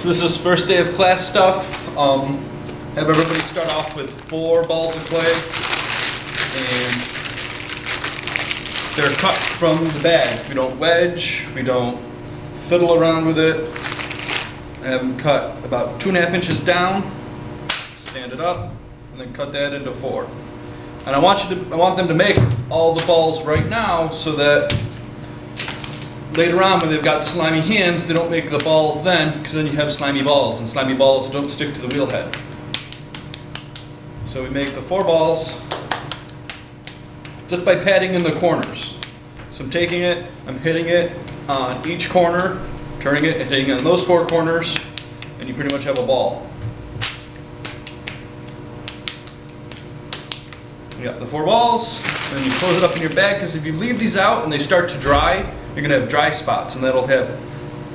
So this is first day of class stuff. Have everybody start off with 4 balls of clay, and they're cut from the bag. We don't wedge, we don't fiddle around with it. I have them cut about 2.5 inches down, stand it up, and then cut that into 4. And I want them to make all the balls right now so that later on when they've got slimy hands, they don't make the balls then, because then you have slimy balls, and slimy balls don't stick to the wheel head. So we make the 4 balls just by patting in the corners. So I'm taking it, I'm hitting it on each corner, turning it and hitting it on those 4 corners, and you pretty much have a ball. You got the 4 balls, and then you close it up in your bag, because if you leave these out and they start to dry, you're going to have dry spots, and that'll have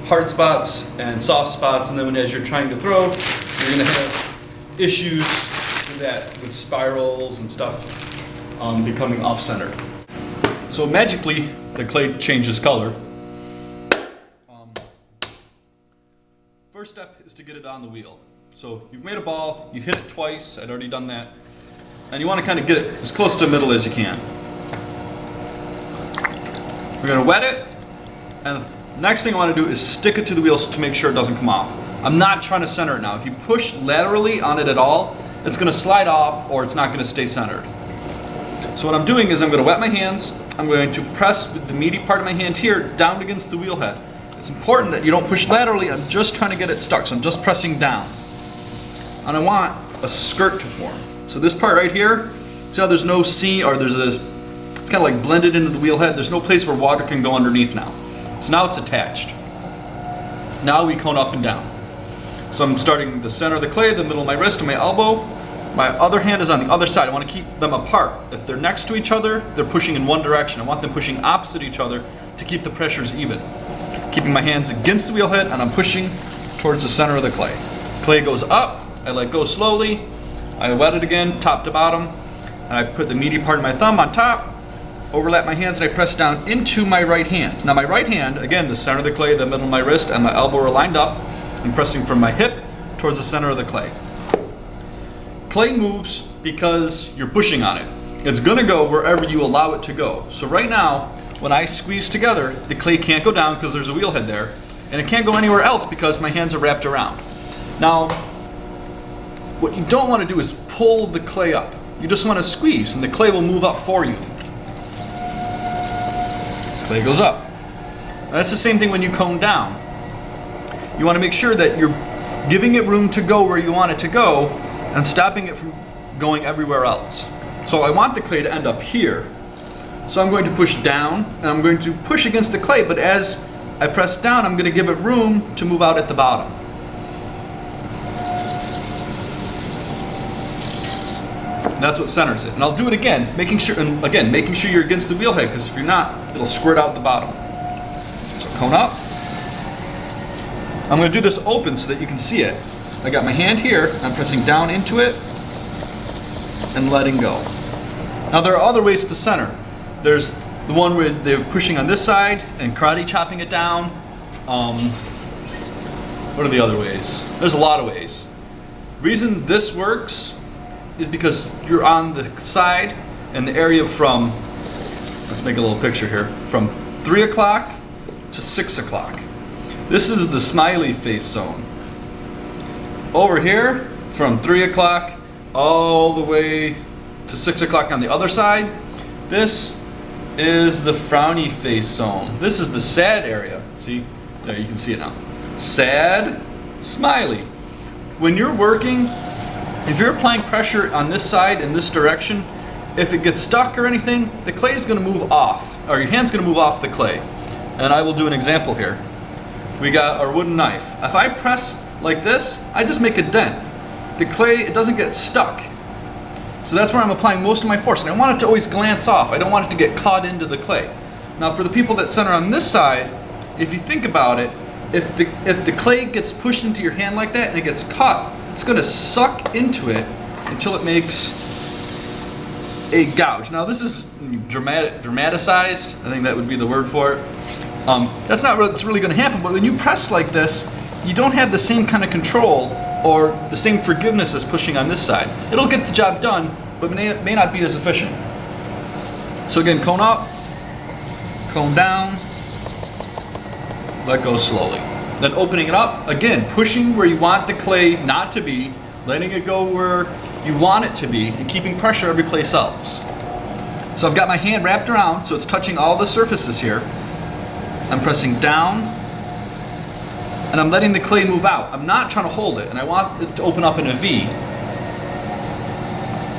hard spots and soft spots, and then as you're trying to throw, you're going to have issues with that, with spirals and stuff becoming off-centered. So magically, the clay changes color. First step is to get it on the wheel. So you've made a ball, you hit it twice, I'd already done that, and you want to kind of get it as close to the middle as you can. We're going to wet it, and the next thing I want to do is stick it to the wheel to make sure it doesn't come off. I'm not trying to center it now. If you push laterally on it at all, it's going to slide off or it's not going to stay centered. So what I'm doing is I'm going to wet my hands. I'm going to press with the meaty part of my hand here down against the wheel head. It's important that you don't push laterally. I'm just trying to get it stuck, so I'm just pressing down. And I want a skirt to form. So this part right here, see how there's no seam, or it's kind of like blended into the wheel head. There's no place where water can go underneath now. So now it's attached. Now we cone up and down. So I'm starting the center of the clay, the middle of my wrist and my elbow. My other hand is on the other side. I want to keep them apart. If they're next to each other, they're pushing in one direction. I want them pushing opposite each other to keep the pressures even. Keeping my hands against the wheel head, and I'm pushing towards the center of the clay. Clay goes up, I let go slowly, I wet it again, top to bottom, and I put the meaty part of my thumb on top, overlap my hands, and I press down into my right hand. Now my right hand, again, the center of the clay, the middle of my wrist, and my elbow are lined up. I'm pressing from my hip towards the center of the clay. Clay moves because you're pushing on it. It's going to go wherever you allow it to go. So right now, when I squeeze together, the clay can't go down because there's a wheel head there, and it can't go anywhere else because my hands are wrapped around. Now, what you don't want to do is pull the clay up. You just want to squeeze, and the clay will move up for you. Clay goes up. That's the same thing when you cone down. You want to make sure that you're giving it room to go where you want it to go, and stopping it from going everywhere else. So I want the clay to end up here. So I'm going to push down, and I'm going to push against the clay, but as I press down, I'm going to give it room to move out at the bottom. And that's what centers it. And I'll do it again, making sure you're against the wheel head, because if you're not, it'll squirt out the bottom. So cone up. I'm going to do this open so that you can see it. I got my hand here, I'm pressing down into it and letting go. Now there are other ways to center. There's the one where they're pushing on this side and karate chopping it down. What are the other ways? There's a lot of ways. Reason this works is because you're on the side and the area from, let's make a little picture here, from 3 o'clock to 6 o'clock. This is the smiley face zone. Over here, from 3 o'clock all the way to 6 o'clock on the other side, this is the frowny face zone. This is the sad area. See? There, you can see it now. Sad, smiley. When you're working, if you're applying pressure on this side in this direction, if it gets stuck or anything, the clay is going to move off, or your hand's going to move off the clay. And I will do an example here. We got our wooden knife. If I press like this, I just make a dent. The clay, it doesn't get stuck. So that's where I'm applying most of my force. And I want it to always glance off. I don't want it to get caught into the clay. Now for the people that center on this side, if you think about it, if the clay gets pushed into your hand like that and it gets caught, it's going to suck into it until it makes a gouge. Now this is dramatized. I think that would be the word for it. That's not what's really going to happen, but when you press like this, you don't have the same kind of control or the same forgiveness as pushing on this side. It'll get the job done, but may not be as efficient. So again, cone up, cone down, let go slowly. Then opening it up, again, pushing where you want the clay not to be, letting it go where you want it to be, and keeping pressure every place else. So I've got my hand wrapped around, so it's touching all the surfaces here. I'm pressing down, and I'm letting the clay move out. I'm not trying to hold it, and I want it to open up in a V.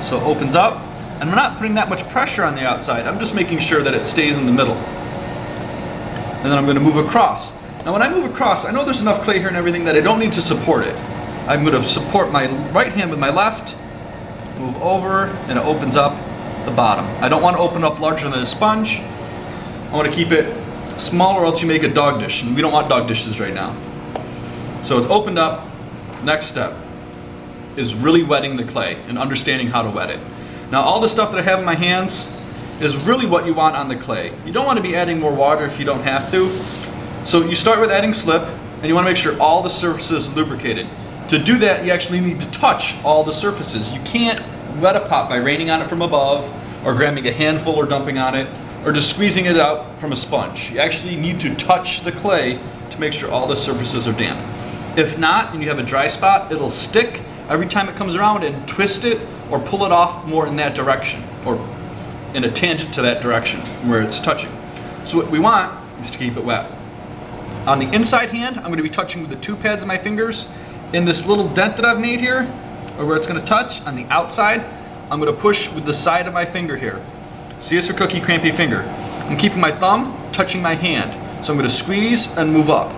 So it opens up, and I'm not putting that much pressure on the outside. I'm just making sure that it stays in the middle. And then I'm going to move across. Now when I move across, I know there's enough clay here and everything that I don't need to support it. I'm going to support my right hand with my left, move over, and it opens up the bottom. I don't want to open up larger than a sponge. I want to keep it small or else you make a dog dish, and we don't want dog dishes right now. So it's opened up. Next step is really wetting the clay and understanding how to wet it. Now all the stuff that I have in my hands is really what you want on the clay. You don't want to be adding more water if you don't have to. So you start with adding slip, and you want to make sure all the surfaces are lubricated. To do that, you actually need to touch all the surfaces. You can't wet a pot by raining on it from above, or grabbing a handful or dumping on it, or just squeezing it out from a sponge. You actually need to touch the clay to make sure all the surfaces are damp. If not, and you have a dry spot, it'll stick every time it comes around, and twist it or pull it off more in that direction, or in a tangent to that direction where it's touching. So what we want is to keep it wet. On the inside hand, I'm going to be touching with the two pads of my fingers in this little dent that I've made here, or where it's going to touch. On the outside, I'm going to push with the side of my finger here. C is for cookie, crampy finger. I'm keeping my thumb touching my hand. So I'm going to squeeze and move up.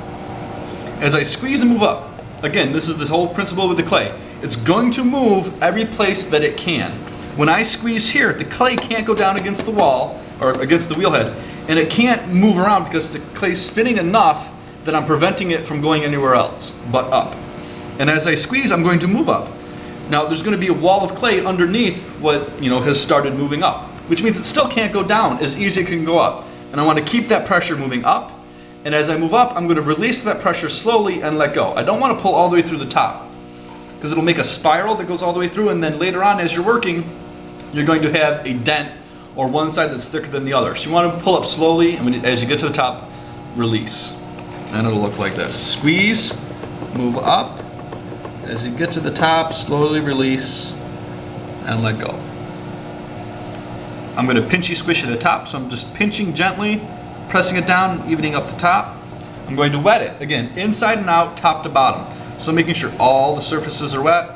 As I squeeze and move up, again, this is the whole principle with the clay. It's going to move every place that it can. When I squeeze here, the clay can't go down against the wall, or against the wheel head, and it can't move around because the clay's spinning enough that I'm preventing it from going anywhere else but up. And as I squeeze, I'm going to move up. Now there's going to be a wall of clay underneath what has started moving up, which means it still can't go down as easy as it can go up. And I want to keep that pressure moving up. And as I move up, I'm going to release that pressure slowly and let go. I don't want to pull all the way through the top, because it'll make a spiral that goes all the way through, and then later on as you're working, you're going to have a dent or one side that's thicker than the other. So you want to pull up slowly, and as you get to the top, release. And it'll look like this. Squeeze, move up. As you get to the top, slowly release and let go. I'm going to pinchy squish at the top, so I'm just pinching gently, pressing it down, evening up the top. I'm going to wet it, again, inside and out, top to bottom. So making sure all the surfaces are wet.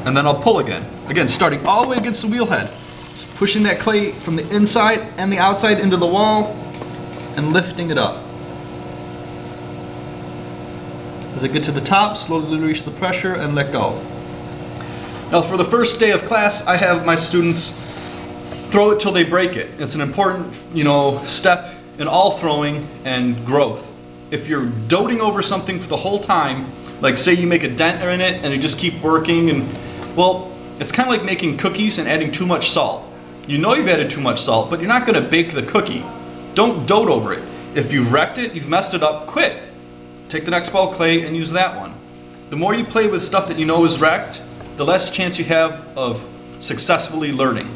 And then I'll pull again. Again, starting all the way against the wheel head. Just pushing that clay from the inside and the outside into the wall and lifting it up. As I get to the top, slowly release the pressure and let go. Now for the first day of class, I have my students throw it till they break it. It's an important, step in all throwing and growth. If you're doting over something for the whole time, like say you make a dent in it and you just keep working, and well, it's kind of like making cookies and adding too much salt. You know you've added too much salt, but you're not going to bake the cookie. Don't dote over it. If you've wrecked it, you've messed it up, quit. Take the next ball of clay and use that one. The more you play with stuff that you know is wrecked, the less chance you have of successfully learning.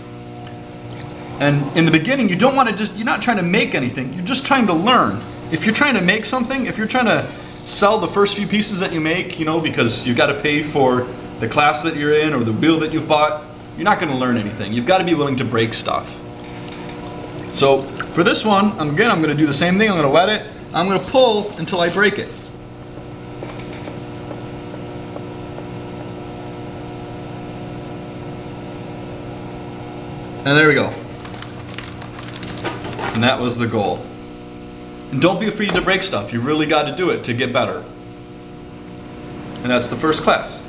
And in the beginning, you don't want to you're not trying to make anything, you're just trying to learn. If you're trying to make something, if you're trying to sell the first few pieces that you make, because you've got to pay for the class that you're in or the wheel that you've bought, you're not going to learn anything. You've got to be willing to break stuff. So for this one, I'm going to do the same thing. I'm going to wet it. I'm going to pull until I break it. And there we go. And that was the goal. And don't be afraid to break stuff. You really got to do it to get better. And that's the first class.